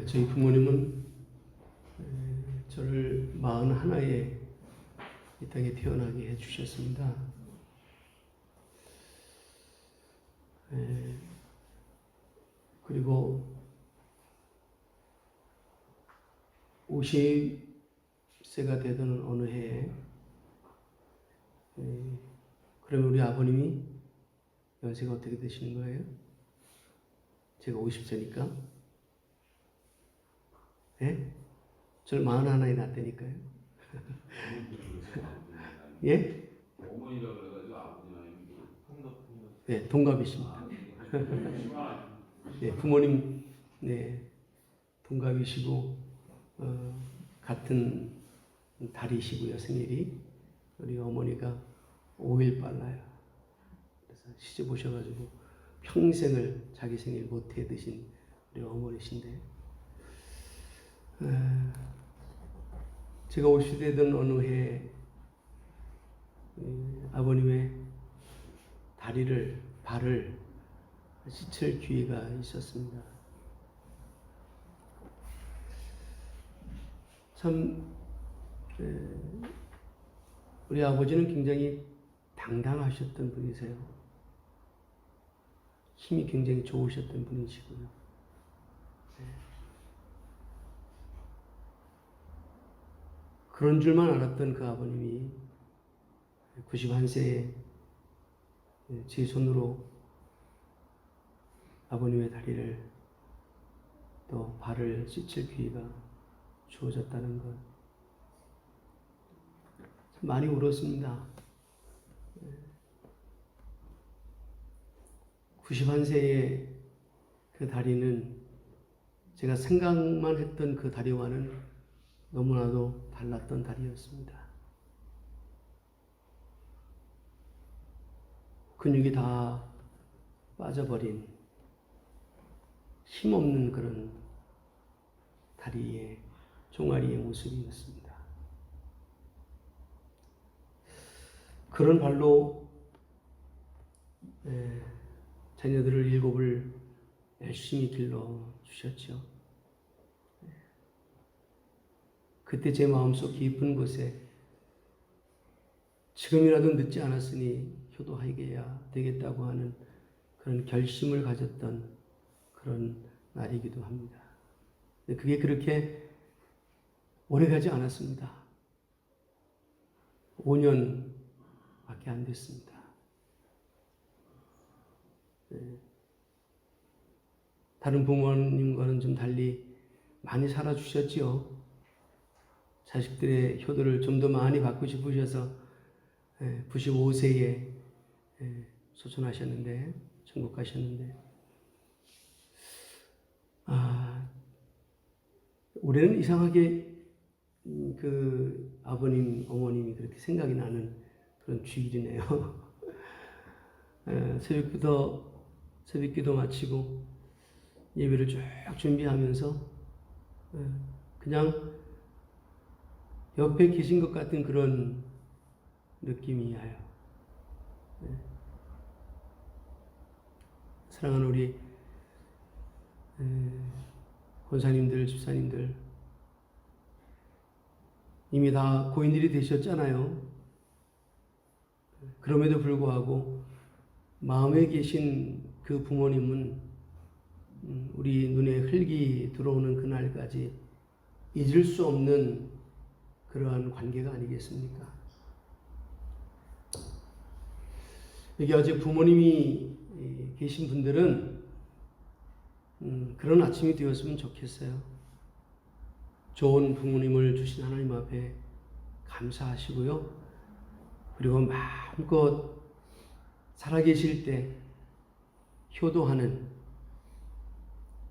저희 부모님은 저를 41에 이 땅에 태어나게 해주셨습니다. 그리고 50세가 되던 어느 해에 그러면 우리 아버님이 연세가 어떻게 되시는 거예요? 제가 50세니까? 예? 저를 41에 낳았다니까요. 예? 어머니라 그래가지고 아버지랑 네, 동갑이십니다. 네, 부모님, 네, 동갑이시고, 같은 달이시고요, 생일이. 우리 어머니가 5일 빨라요. 그래서 시집 오셔가지고 평생을 자기 생일 못해 드신 우리 어머니신데, 제가 50대 되던 어느 해에 아버님의 발을 씻을 기회가 있었습니다. 참 우리 아버지는 굉장히 당당하셨던 분이세요. 힘이 굉장히 좋으셨던 분이시고요. 그런 줄만 알았던 그 아버님이 91세에 제 손으로 아버님의 다리를 또 발을 씻을 기회가 주어졌다는 것. 많이 울었습니다. 91세의 그 다리는 제가 생각만 했던 그 다리와는 너무나도 달랐던 다리였습니다. 근육이 다 빠져버린 힘없는 그런 다리의 종아리의 모습이었습니다. 그런 발로 자녀들을 7을 열심히 길러 주셨죠. 그때 제 마음속 깊은 곳에 지금이라도 늦지 않았으니 효도하여야 되겠다고 하는 그런 결심을 가졌던 그런 날이기도 합니다. 그게 그렇게 오래가지 않았습니다. 5년밖에 안 됐습니다. 다른 부모님과는 좀 달리 많이 살아주셨지요. 자식들의 효도를 좀 더 많이 받고 싶으셔서 95세에 소천하셨는데, 천국 가셨는데, 올해는 이상하게 그 아버님, 어머님이 그렇게 생각이 나는 그런 주일이네요. 새벽기도 마치고 예배를 쭉 준비하면서 그냥 옆에 계신 것 같은 그런 느낌이 와요. 사랑하는 우리 권사님들, 집사님들, 이미 다 고인들이 되셨잖아요. 그럼에도 불구하고 마음에 계신 그 부모님은 우리 눈에 흙이 들어오는 그날까지 잊을 수 없는 그러한 관계가 아니겠습니까? 여기 아직 부모님이 계신 분들은 그런 아침이 되었으면 좋겠어요. 좋은 부모님을 주신 하나님 앞에 감사하시고요. 그리고 마음껏 살아계실 때 효도하는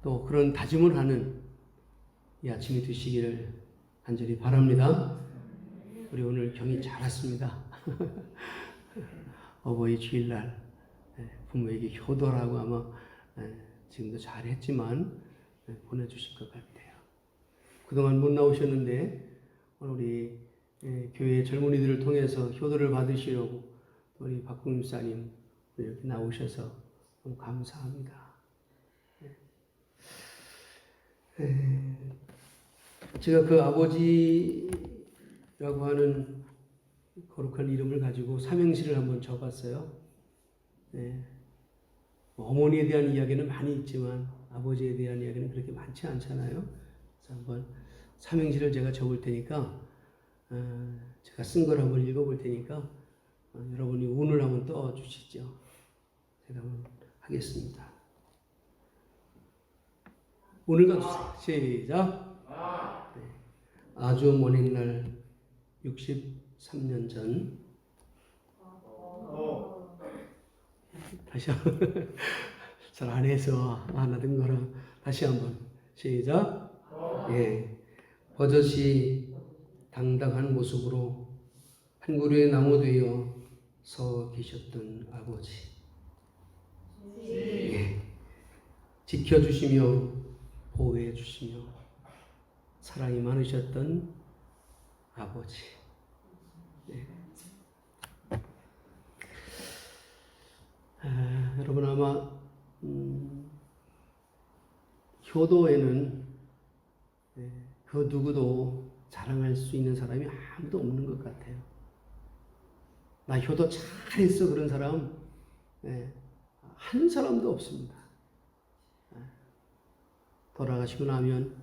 또 그런 다짐을 하는 이 아침이 되시기를 간절히 바랍니다. 우리 오늘 경이 잘 왔습니다. 어버이 주일날 부모에게 효도라고 아마 지금도 잘했지만 보내주실 것 같아요. 그동안 못 나오셨는데 오늘 우리 교회 젊은이들을 통해서 효도를 받으시려고 우리 박국림 목사님 이렇게 나오셔서 너무 감사합니다. 제가 그 아버지라고 하는 거룩한 이름을 가지고 삼행시를 한번 적었어요. 네. 어머니에 대한 이야기는 많이 있지만 아버지에 대한 이야기는 그렇게 많지 않잖아요. 그래서 한번 삼행시를 제가 적을 테니까 제가 쓴 걸 한번 읽어볼 테니까 여러분이 운을 한번 떠주시죠. 제가 한번 하겠습니다. 운을 떠주세요. 시작. 네. 아주 먼 옛날 63년 전 다시 한번 잘 안 해서 하나 든 거라 다시 한번 시작. 예, 버젓이 당당한 모습으로 한 그루의 나무 되어 서 계셨던 아버지. 예, 지켜주시며 보호해 주시며 사랑이 많으셨던 아버지. 예. 여러분 아마 효도에는 그 누구도 자랑할 수 있는 사람이 아무도 없는 것 같아요. 나 효도 잘했어 그런 사람 한 사람도 없습니다. 돌아가시고 나면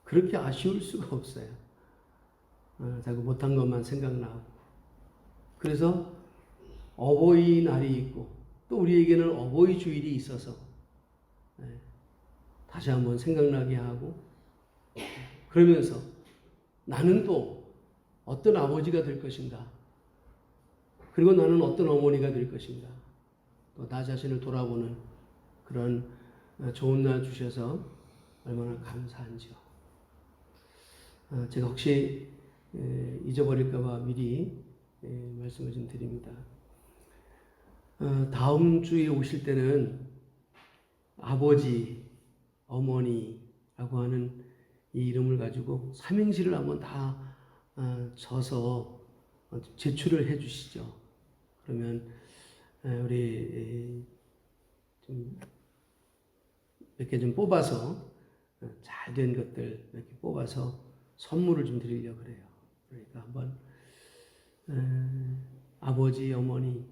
그렇게 아쉬울 수가 없어요. 자꾸 못한 것만 생각나고. 그래서 어버이날이 있고 또 우리에게는 어버이 주일이 있어서 다시 한번 생각나게 하고 그러면서 나는 또 어떤 아버지가 될 것인가 그리고 나는 어떤 어머니가 될 것인가 또 나 자신을 돌아보는 그런 좋은 날 주셔서 얼마나 감사한지요. 제가 혹시 잊어버릴까 봐 미리 말씀을 좀 드립니다. 다음 주에 오실 때는 아버지, 어머니라고 하는 이 이름을 가지고 삼행시를 한번 다 져서 제출을 해 주시죠. 그러면 우리 좀 몇 개 좀 뽑아서 잘 된 것들 몇 개 뽑아서 선물을 좀 드리려고 그래요. 그러니까 한번 아버지, 어머니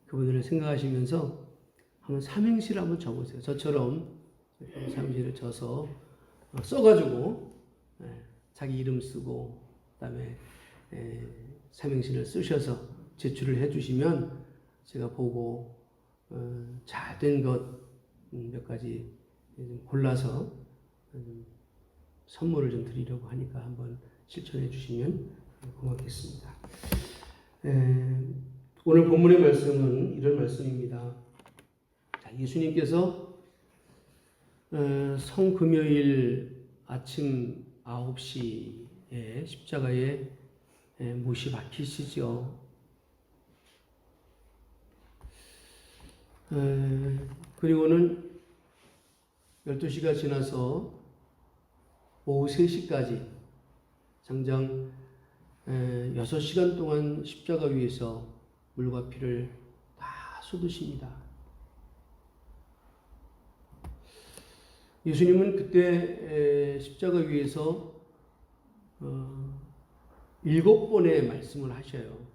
그분들을 생각하시면서 한번 삼행시를 한번 적으세요. 저처럼 삼행시를 적어서 써가지고 자기 이름 쓰고 그다음에 삼행시를 쓰셔서 제출을 해주시면 제가 보고 잘 된 것 몇 가지 좀 골라서 선물을 좀 드리려고 하니까 한번 실천해 주시면 고맙겠습니다. 오늘 본문의 말씀은 이런 말씀입니다. 자, 예수님께서 성금요일 아침 9시에 십자가에 못이 박히시죠. 그리고는 12시가 지나서 오후 3시까지 장장 6시간 동안 십자가 위에서 물과 피를 다 쏟으십니다. 예수님은 그때 십자가 위에서 7번의 말씀을 하셔요.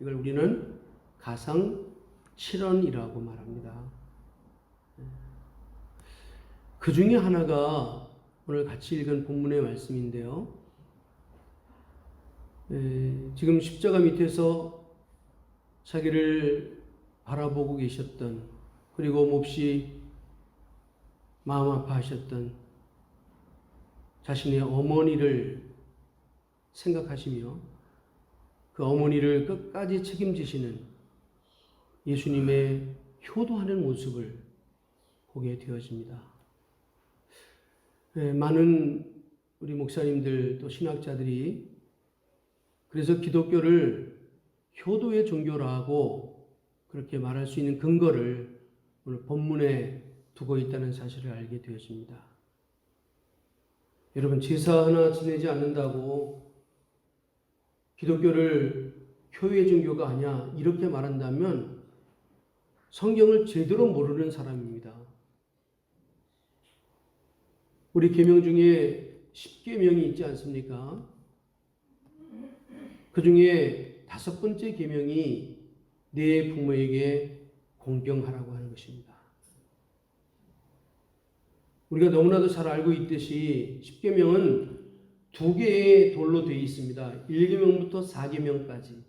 이걸 우리는 가상 7언이라고 말합니다. 그 중에 하나가 오늘 같이 읽은 본문의 말씀인데요. 지금 십자가 밑에서 자기를 바라보고 계셨던 그리고 몹시 마음 아파하셨던 자신의 어머니를 생각하시며 그 어머니를 끝까지 책임지시는 예수님의 효도하는 모습을 보게 되어집니다. 많은 우리 목사님들 또 신학자들이 그래서 기독교를 효도의 종교라고 그렇게 말할 수 있는 근거를 오늘 본문에 두고 있다는 사실을 알게 되었습니다. 여러분 제사 하나 지내지 않는다고 기독교를 효의 종교가 아니야 이렇게 말한다면 성경을 제대로 모르는 사람입니다. 우리 계명 중에 10계명이 있지 않습니까? 그 중에 5번째 계명이 내 부모에게 공경하라고 하는 것입니다. 우리가 너무나도 잘 알고 있듯이 10계명은 2개의 돌로 되어 있습니다. 1계명부터 4계명까지.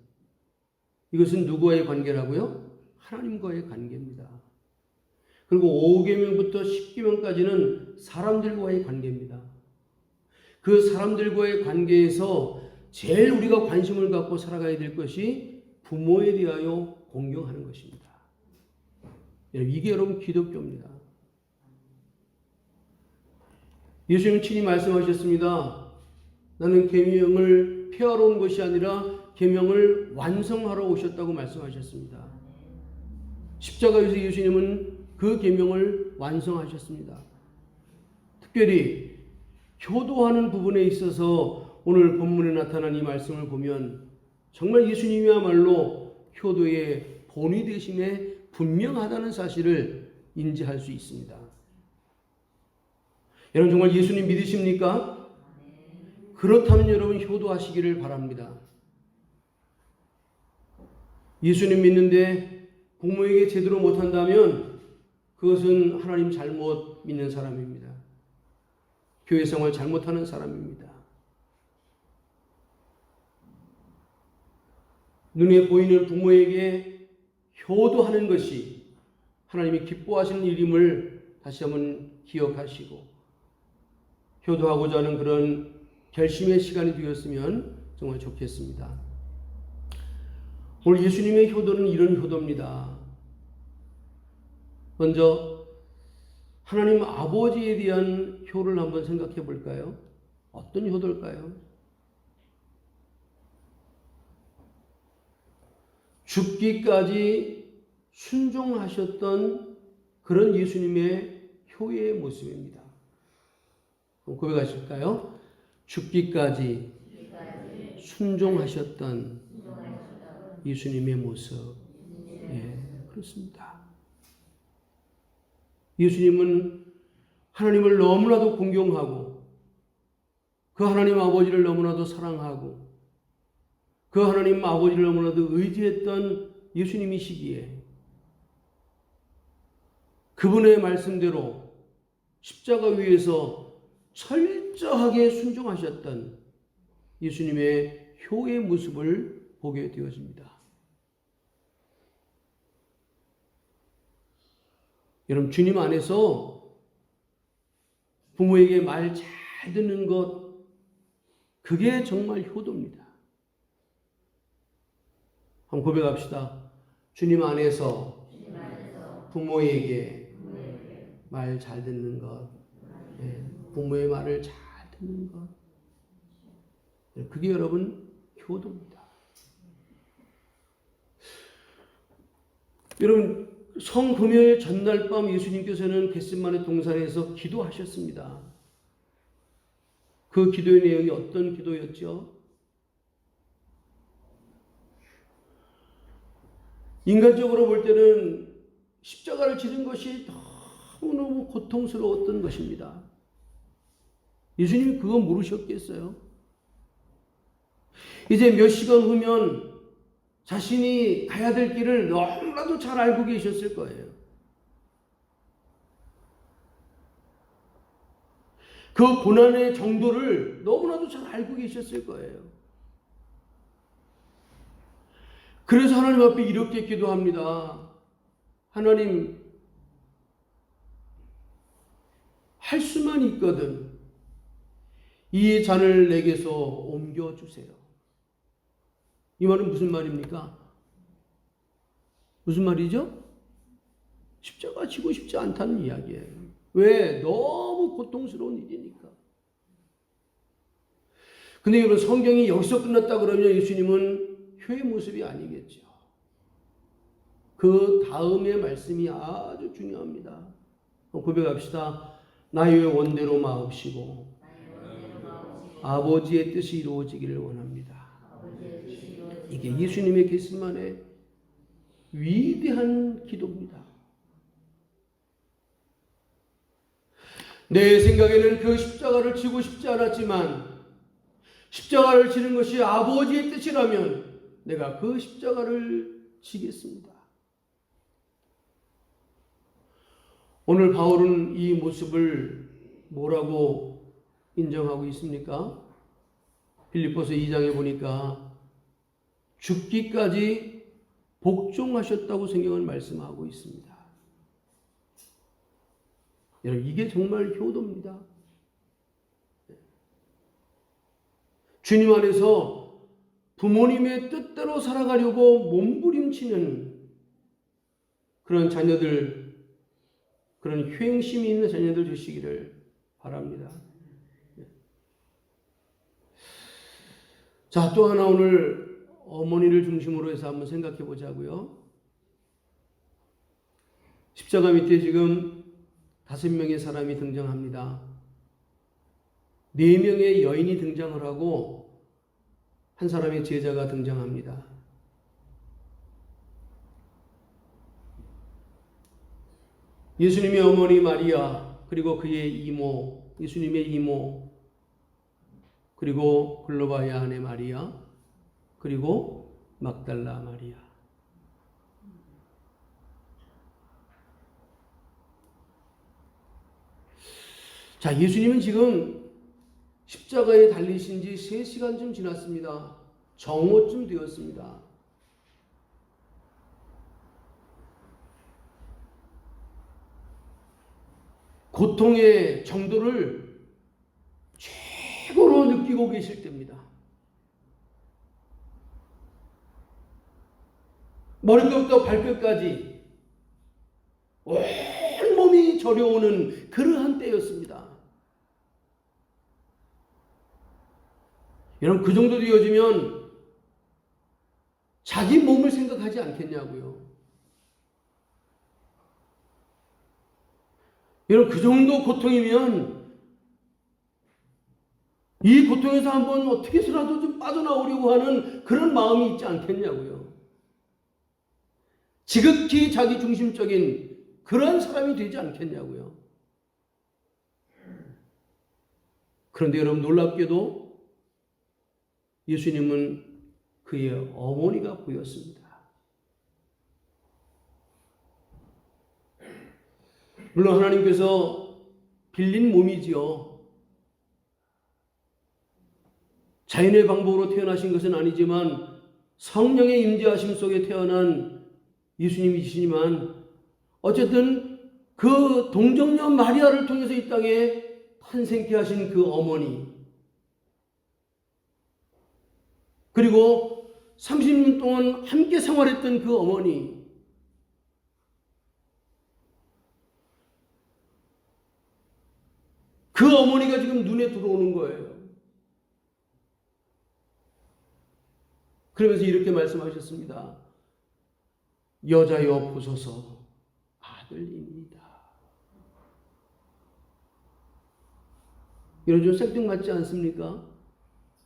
이것은 누구와의 관계라고요? 하나님과의 관계입니다. 그리고 5계명부터 10계명까지는 사람들과의 관계입니다. 그 사람들과의 관계에서 제일 우리가 관심을 갖고 살아가야 될 것이 부모에 대하여 공경하는 것입니다. 이게 여러분 기독교입니다. 예수님 친히 말씀하셨습니다. 나는 계명을 폐하러 온 것이 아니라 계명을 완성하러 오셨다고 말씀하셨습니다. 십자가에서 예수님은 그 계명을 완성하셨습니다. 특별히 효도하는 부분에 있어서 오늘 본문에 나타난 이 말씀을 보면 정말 예수님이야말로 효도의 본이 되심에 분명하다는 사실을 인지할 수 있습니다. 여러분 정말 예수님 믿으십니까? 그렇다면 여러분 효도하시기를 바랍니다. 예수님 믿는데 부모에게 제대로 못한다면 그것은 하나님 잘못 믿는 사람입니다. 교회 생활 잘못하는 사람입니다. 눈에 보이는 부모에게 효도하는 것이 하나님이 기뻐하시는 일임을 다시 한번 기억하시고 효도하고자 하는 그런 결심의 시간이 되었으면 정말 좋겠습니다. 오늘 예수님의 효도는 이런 효도입니다. 먼저 하나님 아버지에 대한 효를 한번 생각해 볼까요? 어떤 효도일까요? 죽기까지 순종하셨던 그런 예수님의 효의 모습입니다. 고백하실까요? 죽기까지 순종하셨던 예수님의 모습. 예, 그렇습니다. 예수님은 하나님을 너무나도 공경하고 그 하나님 아버지를 너무나도 사랑하고 그 하나님 아버지를 너무나도 의지했던 예수님이시기에 그분의 말씀대로 십자가 위에서 철저하게 순종하셨던 예수님의 효의 모습을 보게 되어집니다. 여러분 주님 안에서 부모에게 말 잘 듣는 것 그게 정말 효도입니다. 한번 고백합시다. 주님 안에서 부모에게 말 잘 듣는 것, 부모의 말을 잘 듣는 것, 그게 여러분 효도입니다. 여러분 성금요일 전날 밤 예수님께서는 겟세마네 동산에서 기도하셨습니다. 그 기도의 내용이 어떤 기도였죠? 인간적으로 볼 때는 십자가를 지는 것이 너무너무 고통스러웠던 것입니다. 예수님이 그거 모르셨겠어요? 이제 몇 시간 후면 자신이 가야 될 길을 너무나도 잘 알고 계셨을 거예요. 그 고난의 정도를 너무나도 잘 알고 계셨을 거예요. 그래서 하나님 앞에 이렇게 기도합니다. 하나님, 할 수만 있거든 이 잔을 내게서 옮겨주세요. 이 말은 무슨 말입니까? 무슨 말이죠? 십자가 지고 싶지 않다는 이야기예요. 왜? 너무 고통스러운 일이니까. 근데 여러분 성경이 여기서 끝났다 그러면 예수님은 효의 모습이 아니겠죠. 그 다음의 말씀이 아주 중요합니다. 고백합시다. 나의 원대로 마옵시고 아버지의 뜻이 이루어지기를 원합니다. 이게 예수님의 겟세마네 위대한 기도입니다. 내 생각에는 그 십자가를 지고 싶지 않았지만 십자가를 지는 것이 아버지의 뜻이라면 내가 그 십자가를 지겠습니다. 오늘 바울은 이 모습을 뭐라고 인정하고 있습니까? 빌립보서 2장에 보니까 죽기까지 복종하셨다고 성경은 말씀하고 있습니다. 여러분, 이게 정말 효도입니다. 주님 안에서 부모님의 뜻대로 살아가려고 몸부림치는 그런 자녀들, 그런 효행심이 있는 자녀들 되시기를 바랍니다. 자, 또 하나 오늘 어머니를 중심으로 해서 한번 생각해 보자고요. 십자가 밑에 지금 5명의 사람이 등장합니다. 4명의 여인이 등장을 하고 한 사람의 제자가 등장합니다. 예수님의 어머니 마리아, 그리고 그의 이모, 예수님의 이모, 그리고 글로바의 아내 마리아, 그리고 막달라 마리아. 자, 예수님은 지금 십자가에 달리신 지 3시간쯤 지났습니다. 정오쯤 되었습니다. 고통의 정도를 최고로 느끼고 계실 때입니다. 머리끝부터 발끝까지 온몸이 저려오는 그러한 때였습니다. 여러분, 그 정도 되어지면 자기 몸을 생각하지 않겠냐고요. 여러분, 그 정도 고통이면 이 고통에서 한번 어떻게 해서라도 좀 빠져나오려고 하는 그런 마음이 있지 않겠냐고요. 지극히 자기 중심적인 그런 사람이 되지 않겠냐고요. 그런데 여러분, 놀랍게도 예수님은 그의 어머니가 보였습니다. 물론 하나님께서 빌린 몸이지요. 자연의 방법으로 태어나신 것은 아니지만 성령의 임재하심 속에 태어난 예수님이시지만 어쨌든 그 동정녀 마리아를 통해서 이 땅에 탄생케 하신 그 어머니, 그리고 30년 동안 함께 생활했던 그 어머니, 그 어머니가 지금 눈에 들어오는 거예요. 그러면서 이렇게 말씀하셨습니다. 여자여 보소서 아들입니다. 이런 좀 생뚱맞지 않습니까?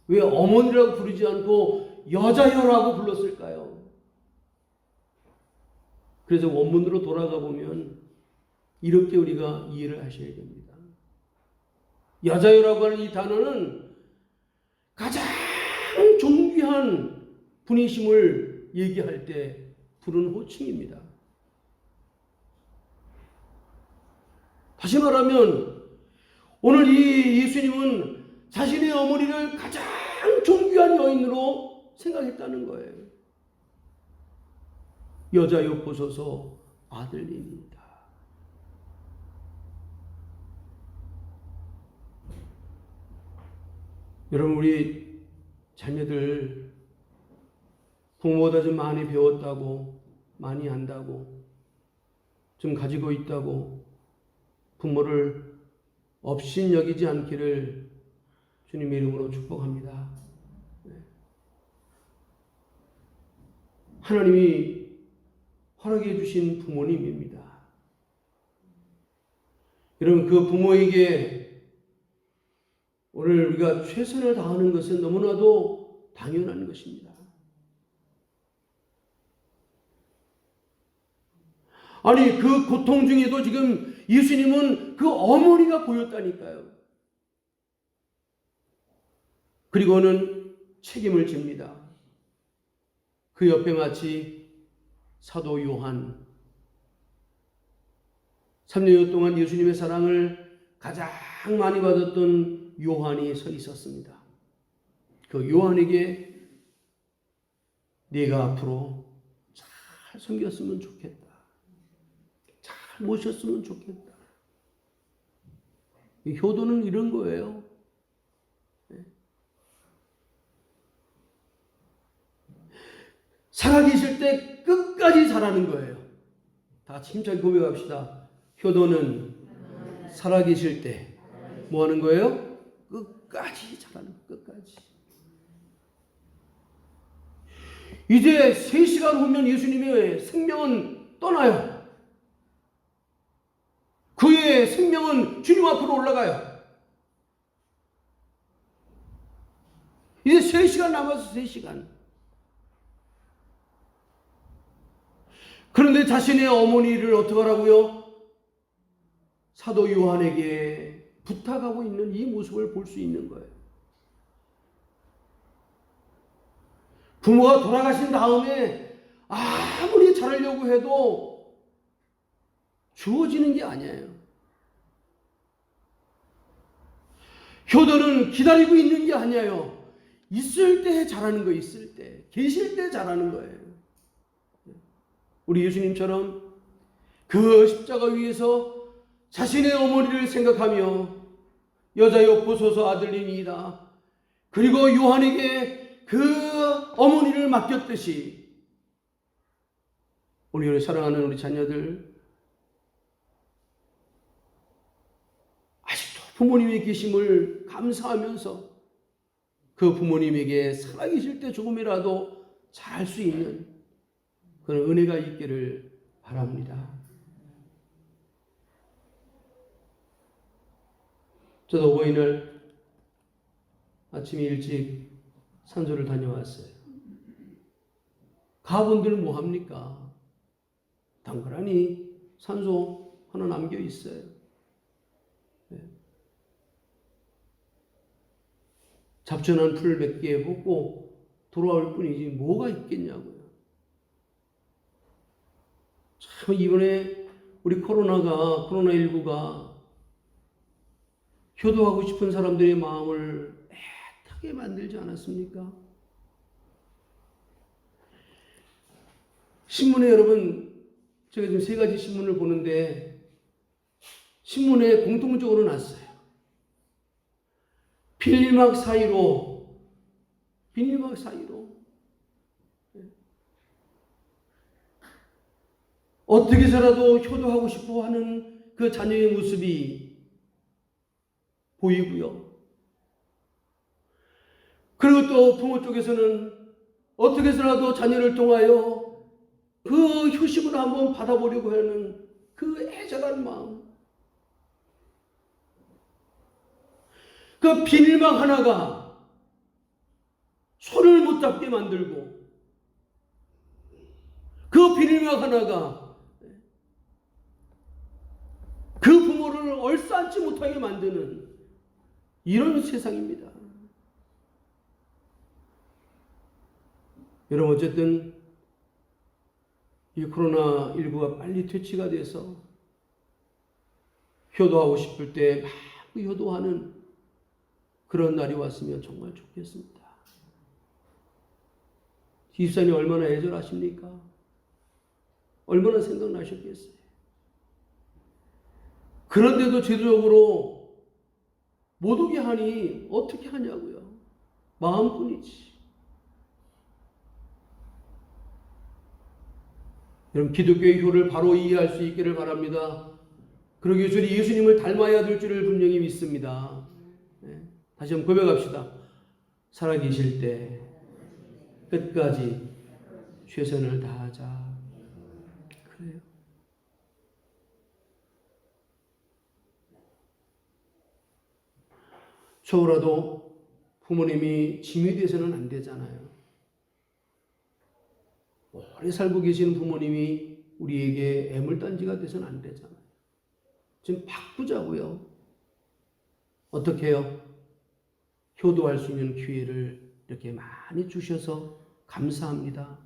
왜 어머니라고 부르지 않고 여자여라고 불렀을까요? 그래서 원문으로 돌아가 보면 이렇게 우리가 이해를 하셔야 됩니다. 여자여라고 하는 이 단어는 가장 존귀한 분이심을 얘기할 때 부르는 호칭입니다. 다시 말하면 오늘 이 예수님은 자신의 어머니를 가장 존귀한 여인으로 생각했다는 거예요. 여자여 보소서 아들입니다. 여러분, 우리 자녀들 부모보다 좀 많이 배웠다고, 많이 안다고, 좀 가지고 있다고 부모를 업신여기지 않기를 주님의 이름으로 축복합니다. 하나님이 허락해 주신 부모님입니다. 여러분, 그 부모에게 오늘 우리가 최선을 다하는 것은 너무나도 당연한 것입니다. 아니, 그 고통 중에도 지금 예수님은 그 어머니가 보였다니까요. 그리고는 책임을 집니다. 그 옆에 마치 사도 요한, 3년 동안 예수님의 사랑을 가장 많이 받았던 요한이 서 있었습니다. 그 요한에게 네가 앞으로 잘 섬겼으면 좋겠다. 잘 모셨으면 좋겠다. 효도는 이런 거예요. 살아계실 때 끝까지 잘하는 거예요. 다 힘차게 고백합시다. 효도는 살아계실 때 뭐 하는 거예요? 끝까지 잘하는 거예요. 끝까지. 이제 3시간 후면 예수님의 생명은 떠나요. 그의 생명은 주님 앞으로 올라가요. 이제 3시간 남아서 3시간. 그런데 자신의 어머니를 어떻게 하라고요? 사도 요한에게 부탁하고 있는 이 모습을 볼 수 있는 거예요. 부모가 돌아가신 다음에 아무리 잘하려고 해도 주어지는 게 아니에요. 효도는 기다리고 있는 게 아니에요. 있을 때 잘하는 거예요. 있을 때. 계실 때 잘하는 거예요. 우리 예수님처럼 그 십자가 위에서 자신의 어머니를 생각하며 여자여 보소서 아들이니이다. 그리고 요한에게 그 어머니를 맡겼듯이 우리 사랑하는 우리 자녀들 아직도 부모님의 계심을 감사하면서 그 부모님에게 살아계실 때 조금이라도 잘할 수 있는 그런 은혜가 있기를 바랍니다. 저도 어버이날 아침에 일찍 산소를 다녀왔어요. 가분들 뭐 합니까? 당연히 산소 하나 남겨 있어요. 네. 잡초난 풀 몇 개 뽑고 돌아올 뿐이지 뭐가 있겠냐고요. 참 이번에 우리 코로나19가 효도하고 싶은 사람들의 마음을 애타게 만들지 않았습니까? 신문에 여러분, 제가 지금 3가지 신문을 보는데 신문에 공통적으로 났어요. 비닐막 사이로 어떻게 해서라도 효도하고 싶어 하는 그 자녀의 모습이 보이고요. 그리고 또 부모 쪽에서는 어떻게 해서라도 자녀를 통하여 그 효심을 한번 받아보려고 하는 그 애절한 마음. 그 비닐막 하나가 손을 못 잡게 만들고 그 비닐막 하나가 그 부모를 얼싸안지 못하게 만드는 이런 세상입니다. 여러분 어쨌든 이 코로나19가 빨리 퇴치가 돼서 효도하고 싶을 때 막 효도하는 그런 날이 왔으면 정말 좋겠습니다. 집사님 얼마나 애절하십니까? 얼마나 생각나셨겠어요? 그런데도 제도적으로 못 오게 하니 어떻게 하냐고요. 마음뿐이지. 여러분 기독교의 효를 바로 이해할 수 있기를 바랍니다. 그러기 위해서 예수님을 닮아야 될 줄을 분명히 믿습니다. 네. 다시 한번 고백합시다. 살아계실 때 끝까지 최선을 다하자. 그래요. 저라도 부모님이 짐이 돼서는 안 되잖아요. 오래 살고 계시는 부모님이 우리에게 애물단지가 돼서는 안 되잖아요. 좀 바꾸자고요. 어떻게 해요? 효도할 수 있는 기회를 이렇게 많이 주셔서 감사합니다.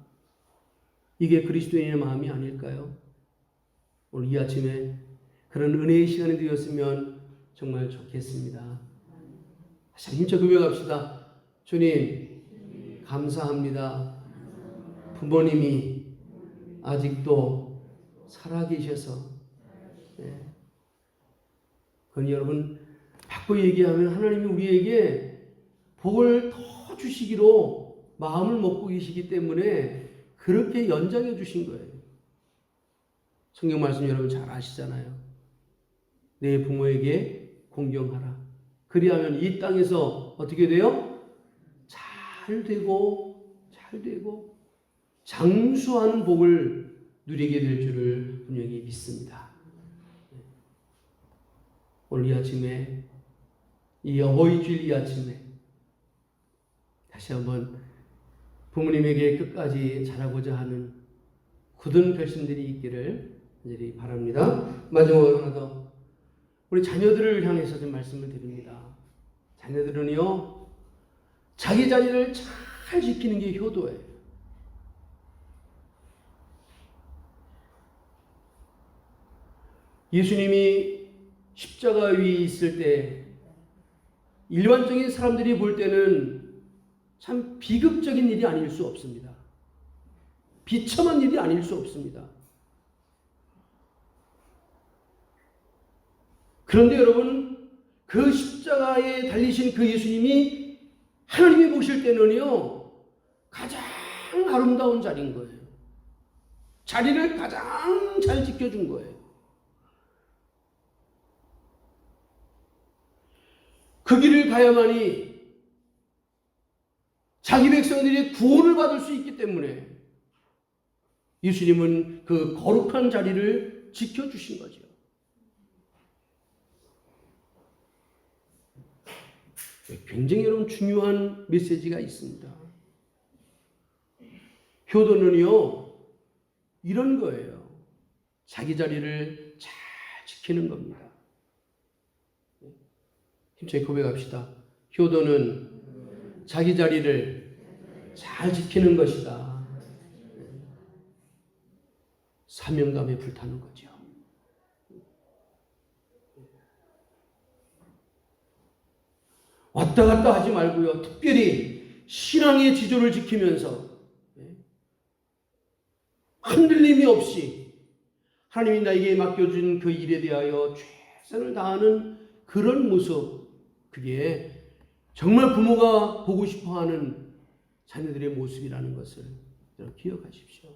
이게 그리스도인의 마음이 아닐까요? 오늘 이 아침에 그런 은혜의 시간이 되었으면 정말 좋겠습니다. 다시 힘써 고백합시다. 주님, 감사합니다. 부모님이 아직도 살아계셔서. 네. 그건 여러분, 바꿔 얘기하면 하나님이 우리에게 복을 더 주시기로 마음을 먹고 계시기 때문에 그렇게 연장해 주신 거예요. 성경 말씀 여러분 잘 아시잖아요. 내 부모에게 공경하라. 그리하면 이 땅에서 어떻게 돼요? 잘 되고 장수하는 복을 누리게 될 줄을 분명히 믿습니다. 오늘 이 아침에, 이 어버이 주일 이 아침에 다시 한번 부모님에게 끝까지 잘하고자 하는 굳은 결심들이 있기를 간절히 바랍니다. 마지막으로 하나 더, 우리 자녀들을 향해서 좀 말씀을 드립니다. 자녀들은요, 자기 자리를 잘 지키는 게 효도예요. 예수님이 십자가 위에 있을 때 일반적인 사람들이 볼 때는 참 비극적인 일이 아닐 수 없습니다. 비참한 일이 아닐 수 없습니다. 그런데 여러분, 그 십자가에 달리신 그 예수님이 하나님이 보실 때는요, 가장 아름다운 자리인 거예요. 자리를 가장 잘 지켜준 거예요. 그 길을 가야만이 자기 백성들이 구원을 받을 수 있기 때문에 예수님은 그 거룩한 자리를 지켜주신 거죠. 굉장히 여러분 중요한 메시지가 있습니다. 효도는요, 이런 거예요. 자기 자리를 잘 지키는 겁니다. 힘차게 고백합시다. 효도는 자기 자리를 잘 지키는 것이다. 사명감에 불타는 거죠. 왔다 갔다 하지 말고요. 특별히 신앙의 지조를 지키면서 흔들림이 없이 하나님이 나에게 맡겨준 그 일에 대하여 최선을 다하는 그런 모습, 그게 정말 부모가 보고 싶어하는 자녀들의 모습이라는 것을 기억하십시오.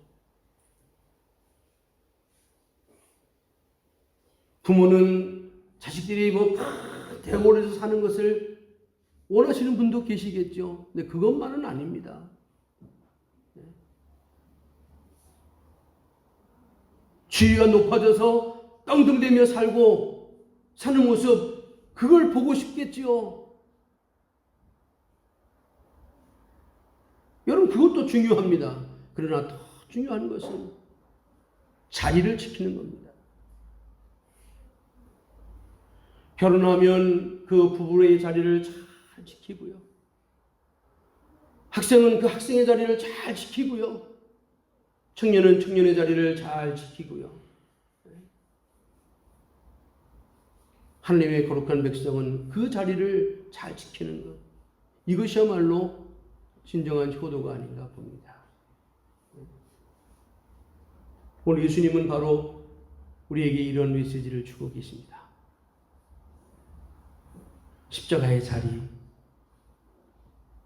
부모는 자식들이 대모에서 사는 것을 원하시는 분도 계시겠죠. 근데 그것만은 아닙니다. 지위가 높아져서 떵떵대며 살고 사는 모습, 그걸 보고 싶겠지요. 여러분, 그것도 중요합니다. 그러나 더 중요한 것은 자리를 지키는 겁니다. 결혼하면 그 부부의 자리를 잘 지키고요. 학생은 그 학생의 자리를 잘 지키고요. 청년은 청년의 자리를 잘 지키고요. 하나님의 거룩한 백성은 그 자리를 잘 지키는 것, 이것이야말로 진정한 효도가 아닌가 봅니다. 오늘 예수님은 바로 우리에게 이런 메시지를 주고 계십니다. 십자가의 자리,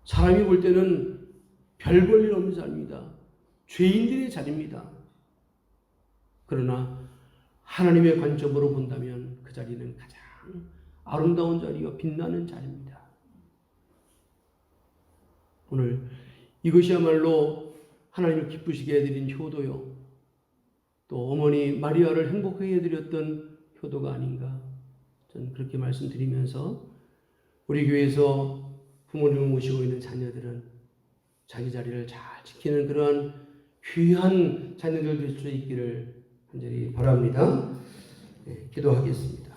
사람이 볼 때는 별 볼 일 없는 자리입니다. 죄인들의 자리입니다. 그러나 하나님의 관점으로 본다면 그 자리는 가장 아름다운 자리요, 빛나는 자리입니다. 오늘 이것이야말로 하나님을 기쁘시게 해드린 효도요, 또 어머니 마리아를 행복하게 해드렸던 효도가 아닌가, 저는 그렇게 말씀드리면서 우리 교회에서 부모님을 모시고 있는 자녀들은 자기 자리를 잘 지키는 그런 귀한 자녀들 될 수 있기를 간절히 바랍니다. 네, 기도하겠습니다.